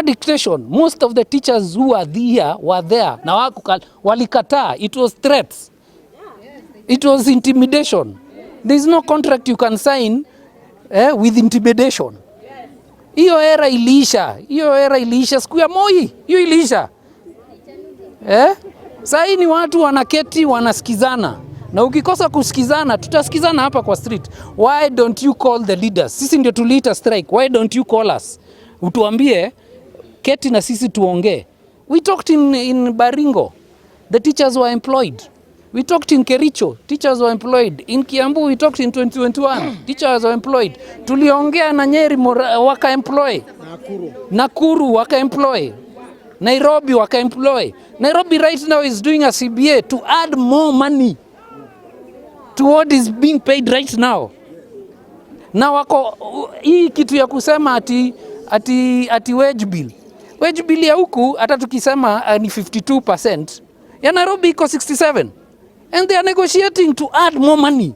ilikuwa dictation. Most of the teachers who are there were there. Na walikataa. It was threats. It was intimidation. There is no contract you can sign with intimidation. Hiyo era iliisha. Hiyo era iliisha siku ya Moi. Hiyo iliisha. Sasa ni watu wanaketi wanasikizana. Na ukikosa kusikizana, tutasikizana hapa kwa street. Why don't you call the leaders? Sisi ndio tuliita strike. Why don't you call us? Utuambie, keti na sisi tuongee. We talked in Baringo. The teachers were employed. We talked in Kericho. Teachers were employed. In Kiambu, we talked in 2021. Teachers were employed. Tuliongea na Nyeri waka employ. Nakuru waka employ. Nairobi waka employ. Nairobi right now is doing a CBA to add more money to what is being paid right now. Na wako hii kitu ya kusema ati wage bill. Wage bill ya huku hata tukisema ni 52%. Ya Nairobi iko 67. And they are negotiating to add more money.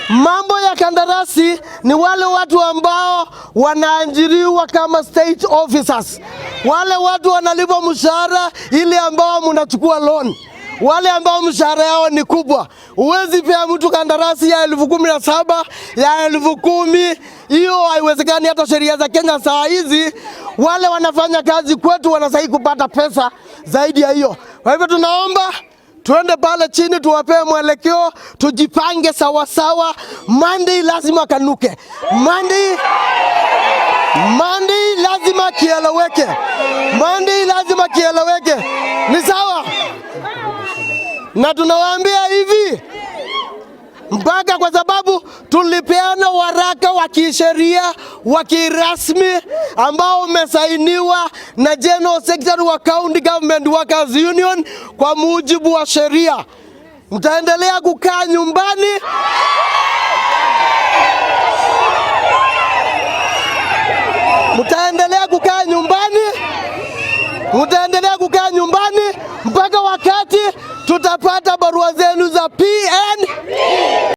Mambo ya kandarasi ni wale watu ambao wanaajiriwa kama state officers. Wale watu wanalipwa mshahara ili ambao mnachukua loan. Wale ambao mshahara yao ni kubwa. Uwezi pea mtu kandarasi ya 17,000, ya 10,000. Hiyo haiwezekani. Hata sheria za Kenya saa hizi wale wanafanya kazi kwetu wanastahili kupata pesa zaidi ya hiyo. Kwa hivyo tunaomba tuende pale chini tuwapee mwelekeo, tujipange sawa sawa. Monday lazima kanuke. Monday lazima kieleweke. Monday lazima kieleweke. Ni sawa? Na tunawaambia hivi mpaka kwa sababu tulipeana waraka wa kisheria wa kirasmi ambao umesainiwa na General Secretary wa County Government Workers Union kwa mujibu wa sheria. Mtaendelea kukaa nyumbani. Mtaendelea kukaa nyumbani mpaka wakati tutapata barua zenu za PN.